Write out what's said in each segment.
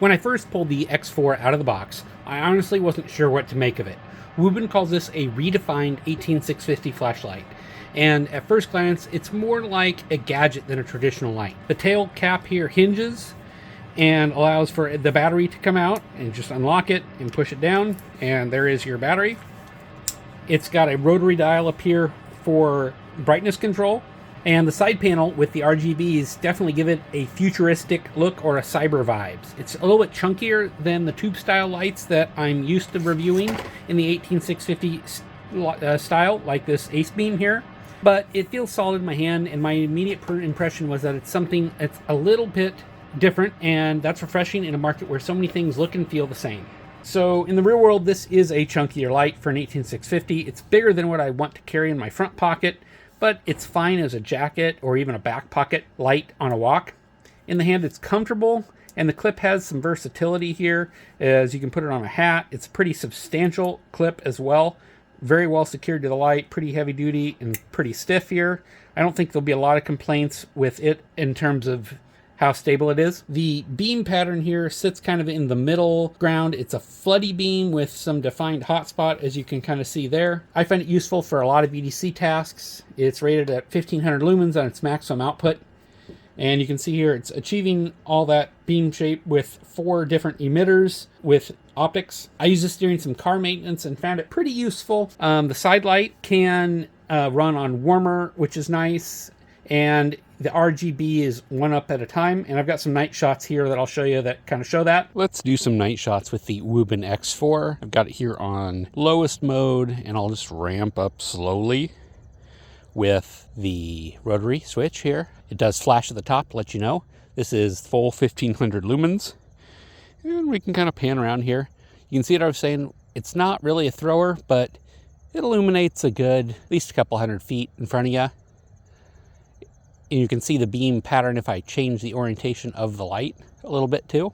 When I first pulled the X4 out of the box, I honestly wasn't sure what to make of it. Wuben calls this a redefined 18650 flashlight, and at first glance, it's more like a gadget than a traditional light. The tail cap here hinges and allows for the battery to come out, and just unlock it and push it down, and there is your battery. It's got a rotary dial up here for brightness control, and the side panel with the RGBs definitely give it a futuristic look or a cyber vibes. It's a little bit chunkier than the tube style lights that I'm used to reviewing in the 18650 style, like this Ace Beam here. But it feels solid in my hand, and my immediate impression was that it's something that's a little bit different, and that's refreshing in a market where so many things look and feel the same. So in the real world, this is a chunkier light for an 18650. It's bigger than what I want to carry in my front pocket, but it's fine as a jacket or even a back pocket light on a walk. In the hand, it's comfortable, and the clip has some versatility here, as you can put it on a hat. It's a pretty substantial clip as well. Very well secured to the light, pretty heavy duty and pretty stiff here. I don't think there'll be a lot of complaints with it in terms of how stable it is. The beam pattern here sits kind of in the middle ground. It's a floody beam with some defined hotspot, as you can kind of see there. I find it useful for a lot of EDC tasks. It's rated at 1500 lumens on its maximum output. And you can see here it's achieving all that beam shape with 4 different emitters with optics. I use this during some car maintenance and found it pretty useful. The side light can run on warmer, which is nice. And the RGB is 1 up at a time, and I've got some night shots here that I'll show you that kind of show that. Let's do some night shots with the Wuben X4. I've got it here on lowest mode, and I'll just ramp up slowly with the rotary switch here. It does flash at the top to let you know. This is full 1500 lumens. And we can kind of pan around here. You can see what I was saying. It's not really a thrower, but it illuminates a good, at least a couple hundred feet in front of you. And you can see the beam pattern if I change the orientation of the light a little bit too,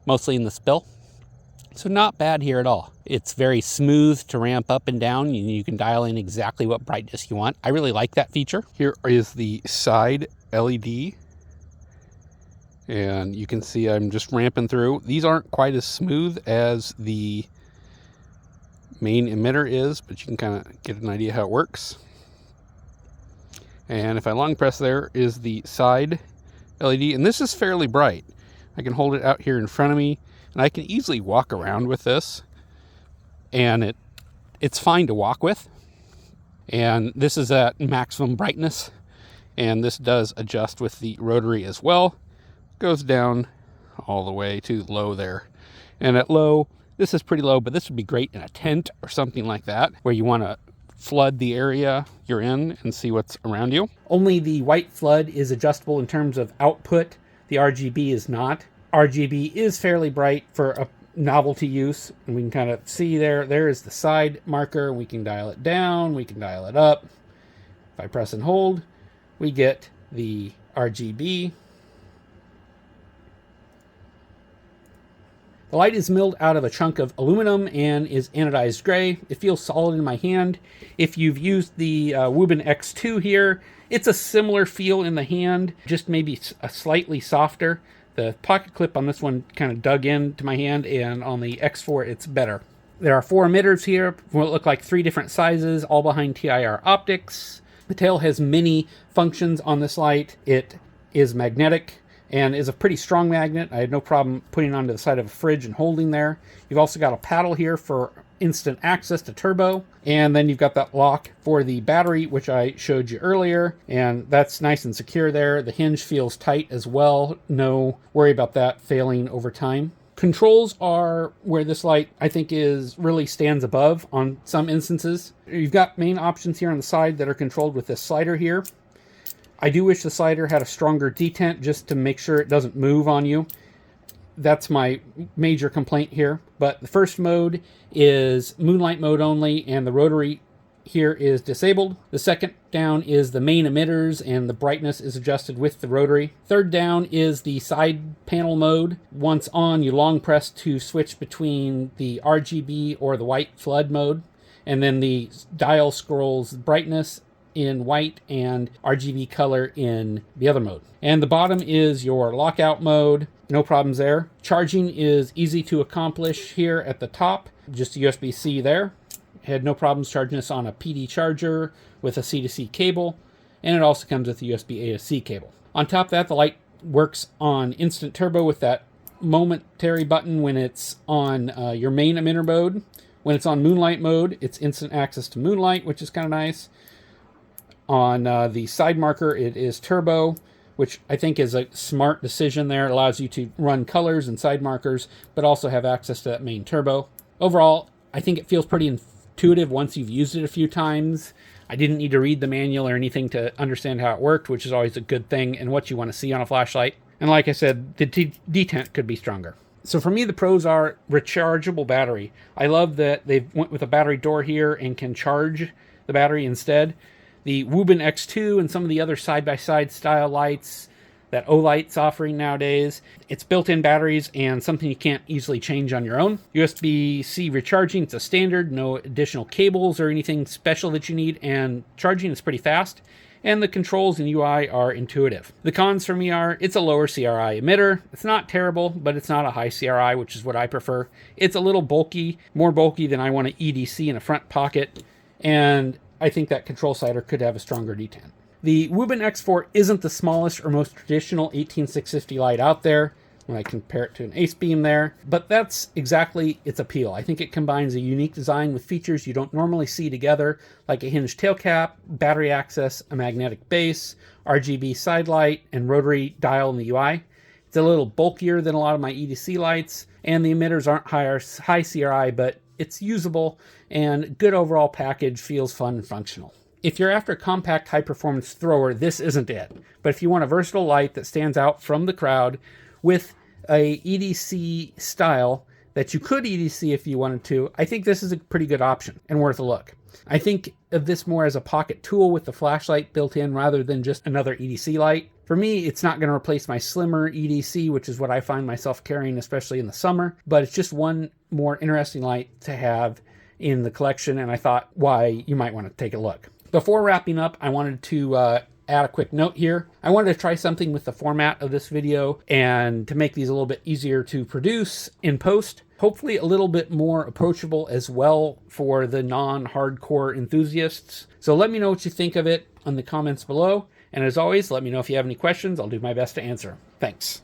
mostly in the spill. So not bad here at all. It's very smooth to ramp up and down. You can dial in exactly what brightness you want. I really like that feature. Here is the side LED. And you can see I'm just ramping through. These aren't quite as smooth as the main emitter is, but you can kind of get an idea how it works. And if I long press, there is the side LED, and this is fairly bright. I can hold it out here in front of me, and I can easily walk around with this, and it's fine to walk with. And this is at maximum brightness, and this does adjust with the rotary as well. Goes down all the way to low there. And at low, this is pretty low, but this would be great in a tent or something like that, where you want to flood the area you're in and see what's around you. Only the white flood is adjustable in terms of output. The RGB is not. RGB is fairly bright for a novelty use, and we can kind of see there is the side marker. We can dial it down, we can dial it up. If I press and hold, we get the RGB. The light is milled out of a chunk of aluminum and is anodized gray. It feels solid in my hand. If you've used the Wuben X2 here, it's a similar feel in the hand, just maybe a slightly softer. The pocket clip on this one kind of dug into my hand, and on the X4 it's better. There are 4 emitters here, what look like 3 different sizes, all behind TIR optics. The tail has many functions on this light. It is magnetic and is a pretty strong magnet. I had no problem putting it onto the side of a fridge and holding there. You've also got a paddle here for instant access to turbo, and then you've got that lock for the battery, which I showed you earlier, and that's nice and secure there. The hinge feels tight as well. No worry about that failing over time. Controls are where this light, I think, really stands above on some instances. You've got main options here on the side that are controlled with this slider here. I do wish the slider had a stronger detent just to make sure it doesn't move on you. That's my major complaint here. But the first mode is moonlight mode only, and the rotary here is disabled. The second down is the main emitters, and the brightness is adjusted with the rotary. Third down is the side panel mode. Once on, you long press to switch between the RGB or the white flood mode, and then the dial scrolls brightness in white and RGB color in the other mode. And the bottom is your lockout mode, No problems there. Charging is easy to accomplish here at the top. Just a USB-C there. Had no problems charging this on a PD charger with a C2C cable. And it also comes with a USB A to C cable. On top of that, the light works on instant turbo with that momentary button when it's on your main emitter mode. When it's on moonlight mode, it's instant access to moonlight, which is kind of nice. On the side marker, it is turbo, which I think is a smart decision there. It allows you to run colors and side markers, but also have access to that main turbo. Overall, I think it feels pretty intuitive once you've used it a few times. I didn't need to read the manual or anything to understand how it worked, which is always a good thing and what you want to see on a flashlight. And like I said, the detent could be stronger. So for me, the pros are rechargeable battery. I love that they went with a battery door here and can charge the battery instead. The Wuben X4 and some of the other side-by-side style lights that Olight's offering nowadays, it's built-in batteries and something you can't easily change on your own. USB-C recharging, it's a standard, no additional cables or anything special that you need, and charging is pretty fast. And the controls and UI are intuitive. The cons for me are, it's a lower CRI emitter. It's not terrible, but it's not a high CRI, which is what I prefer. It's a little bulky, more bulky than I want an EDC in a front pocket, and I think that control slider could have a stronger detent. The Wuben X4 isn't the smallest or most traditional 18650 light out there when I compare it to an Ace Beam there, but that's exactly its appeal. I think it combines a unique design with features you don't normally see together, like a hinged tail cap, battery access, a magnetic base, RGB side light, and rotary dial in the UI. It's a little bulkier than a lot of my EDC lights, and the emitters aren't high CRI, but it's usable, and good overall package, feels fun and functional. If you're after a compact high-performance thrower, this isn't it. But if you want a versatile light that stands out from the crowd with a EDC style that you could EDC if you wanted to, I think this is a pretty good option and worth a look. I think of this more as a pocket tool with the flashlight built in rather than just another EDC light. For me, it's not going to replace my slimmer EDC, which is what I find myself carrying, especially in the summer, but it's just one more interesting light to have in the collection, and I thought why you might want to take a look. Before wrapping up, I wanted to add a quick note here. I wanted to try something with the format of this video and to make these a little bit easier to produce in post. Hopefully a little bit more approachable as well for the non-hardcore enthusiasts. So let me know what you think of it in the comments below. And as always, let me know if you have any questions. I'll do my best to answer. Thanks.